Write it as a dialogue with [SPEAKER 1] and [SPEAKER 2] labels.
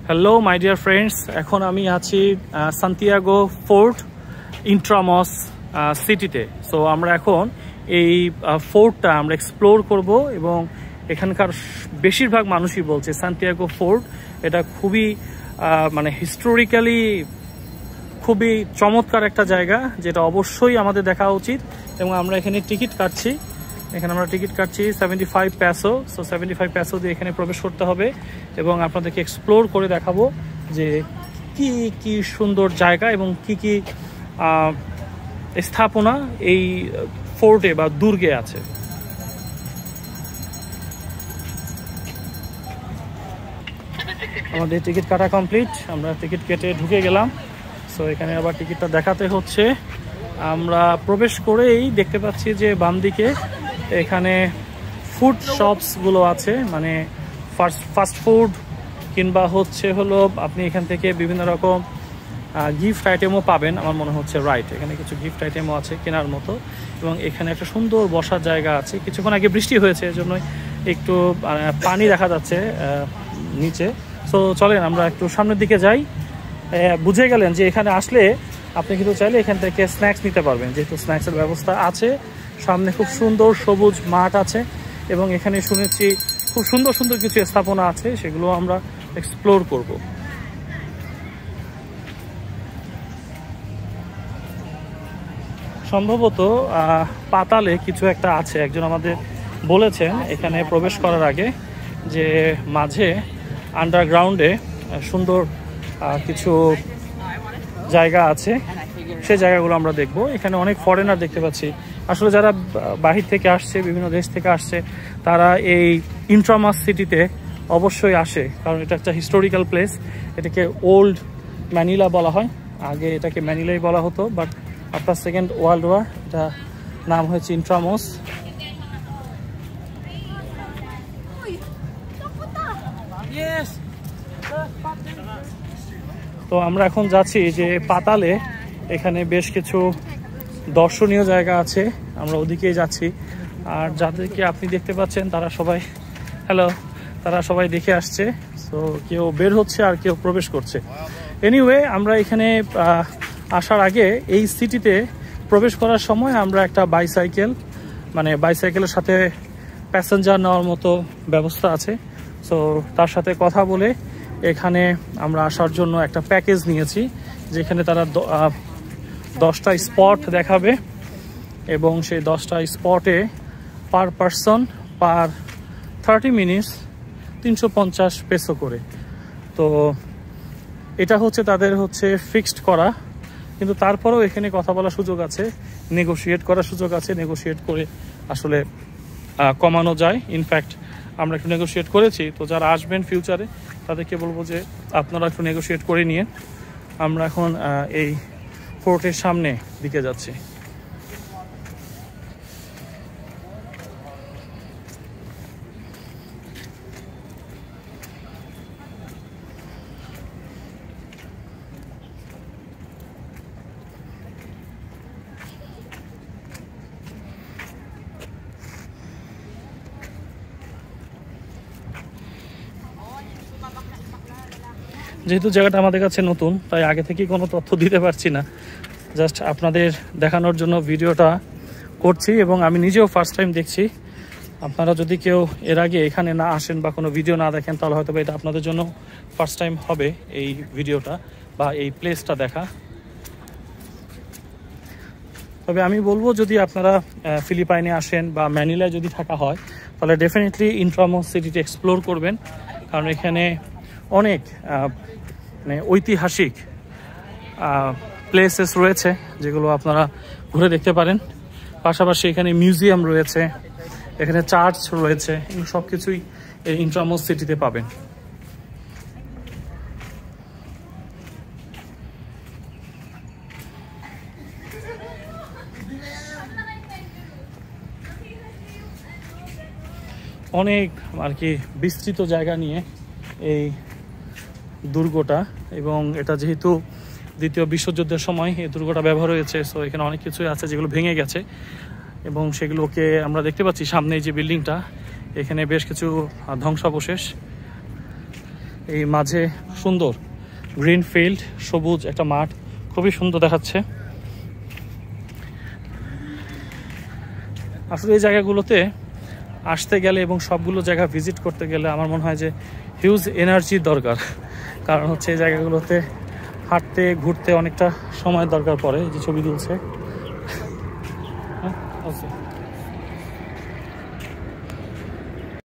[SPEAKER 1] Hello my dear friends, এখন আমি আছি সান্তিয়াগো ফোর্ট ইন্ট্রামস সিটিতে। সো আমরা এখন এই ফোর্টটা আমরা এক্সপ্লোর করব এবং এখানকার বেশিরভাগ মানুষই বলছে সান্তিয়াগো ফোর্ট এটা খুবই মানে হিস্টোরিক্যালি খুবই চমৎকার একটা জায়গা, যেটা অবশ্যই আমাদের দেখা উচিত। এবং আমরা এখানে টিকিট কাটছি, এখানে আমরা টিকিট কাটছি 75 পেসো। সো 75 পেসো দিয়ে এখানে প্রবেশ করতে হবে এবং আপনাদেরকে এক্সপ্লোর করে দেখাবো যে কি কি সুন্দর জায়গা এবং কি কি স্থাপনা এই ফোর্টে বা দুর্গে আছে। আমাদের টিকিট কাটা কমপ্লিট, আমরা টিকিট কেটে ঢুকে গেলাম। সো এখানে আবার টিকিটটা দেখাতে হচ্ছে। আমরা প্রবেশ করেই দেখতে পাচ্ছি যে বাম দিকে এখানে ফুড শপসগুলো আছে, মানে ফাস্ট ফুড কিংবা হলো আপনি এখান থেকে বিভিন্ন রকম গিফট আইটেমও পাবেন আমার মনে হচ্ছে। রাইট, এখানে কিছু গিফট আইটেমও আছে কেনার মতো এবং এখানে একটা সুন্দর বসার জায়গা আছে। কিছুক্ষণ আগে বৃষ্টি হয়েছে, এজন্য একটু পানি দেখা যাচ্ছে নিচে। সো চলেন আমরা একটু সামনের দিকে যাই। বুঝে গেলেন যে এখানে আসলে আপনি কিন্তু চাইলে এখান থেকে স্ন্যাক্স নিতে পারবেন, যেহেতু স্ন্যাক্সের ব্যবস্থা আছে। সামনে খুব সুন্দর সবুজ মাঠ আছে এবং এখানে শুনেছি খুব সুন্দর সুন্দর কিছু স্থাপনা আছে, সেগুলো আমরা এক্সপ্লোর করব। সম্ভবত পাতালে কিছু একটা আছে, একজন আমাদের বলেছেন এখানে প্রবেশ করার আগে যে মাঝে আন্ডারগ্রাউন্ডে সুন্দর কিছু জায়গা আছে, সেই জায়গাগুলো আমরা দেখব। এখানে অনেক ফরেনার দেখতে পাচ্ছি। আসলে যারা বাহির থেকে আসছে, বিভিন্ন দেশ থেকে আসছে, তারা এই ইন্ট্রামাস সিটিতে অবশ্যই আসে, কারণ এটা একটা হিস্টোরিক্যাল প্লেস। এটাকে ওল্ড ম্যানিলা বলা হয়, আগে এটাকে ম্যানিলাই বলা হতো, but after second world war এটা নাম হয়েছে ইন্ট্রামস। তো আমরা এখন যাচ্ছি যে পাতালে, এখানে বেশ কিছু দর্শনীয় জায়গা আছে, আমরা ওদিকেই যাচ্ছি। আর যাদেরকে আপনি দেখতে পাচ্ছেন তারা সবাই তারা সবাই দেখে আসছে। সো কেউ বের হচ্ছে আর কেউ প্রবেশ করছে। এনিওয়ে, আমরা এখানে আসার আগে এই সিটিতে প্রবেশ করার সময় আমরা একটা বাইসাইকেলের সাথে প্যাসেঞ্জার নেওয়ার মতো ব্যবস্থা আছে। সো তার সাথে কথা বলে এখানে আমরা আসার জন্য একটা প্যাকেজ নিয়েছি, যেখানে তারা 10টা স্পট দেখাবে এবং সেই 10টা স্পটে পার পারসন পার 30 মিনিটস 350 পেসো করে। তো এটা হচ্ছে তাদের ফিক্সড করা, কিন্তু তারপরেও এখানে কথা বলার সুযোগ আছে, নেগোশিয়েট করার সুযোগ আছে। নেগোশিয়েট করে আসলে কমানো যায়। ইনফ্যাক্ট আমরা একটু নেগোশিয়েট করেছি। তো যারা আসবেন ফিউচারে তাদেরকে বলবো যে আপনারা একটু নেগোশিয়েট করে নিয়ে। আমরা এখন এই ফোর্টের সামনে দিকে যাচ্ছি। যেহেতু জায়গাটা আমাদের কাছে নতুন, তাই আগে থেকে কোনো তথ্য দিতে পারছি না। জাস্ট আপনাদের দেখানোর জন্য ভিডিওটা করছি এবং আমি নিজেও ফার্স্ট টাইম দেখছি। আপনারা যদি কেউ এর আগে এখানে না আসেন বা কোনো ভিডিও না দেখেন, তাহলে হয়তো এটা আপনাদের জন্য ফার্স্ট টাইম হবে এই ভিডিওটা বা এই প্লেসটা দেখা। তবে আমি বলবো, যদি আপনারা ফিলিপাইনে আসেন বা ম্যানিলায় যদি থাকা হয়, তাহলে ডেফিনেটলি ইন্ট্রামস সিটিতে এক্সপ্লোর করবেন, কারণ এখানে অনেক মানে ঐতিহাসিক প্লেসেস রয়েছে যেগুলো আপনারা ঘুরে দেখতে পারেন। পাশাপাশি এখানে মিউজিয়াম রয়েছে, এখানে চার্চ রয়েছে, এগুলো সব কিছুই এই ইন্ট্রামস সিটিতে পাবেন। অনেক আর কি বিস্তৃত জায়গা নিয়ে এই দুর্গটা, এবং এটা যেহেতু দ্বিতীয় বিশ্বযুদ্ধের সময় এই দুর্গটা ব্যবহার হয়েছে, সো এখানে অনেক কিছুই আছে যেগুলো ভেঙে গেছে এবং সেগুলোকে আমরা দেখতে পাচ্ছি। সামনে যে বিল্ডিংটা, এখানে বেশ কিছু ধ্বংসাবশেষ এই মাঝে সুন্দর গ্রিন ফিল্ড, সবুজ একটা মাঠ, খুবই সুন্দর দেখাচ্ছে। আসলে এই জায়গাগুলোতে আসতে গেলে এবং সবগুলো জায়গা ভিজিট করতে গেলে আমার মনে হয় যে হিউজ এনার্জির দরকার, কারণ হচ্ছে এই জায়গাগুলোতে হাঁটতে ঘুরতে অনেকটা সময় দরকার পড়ে। যে ছবি তুলছে,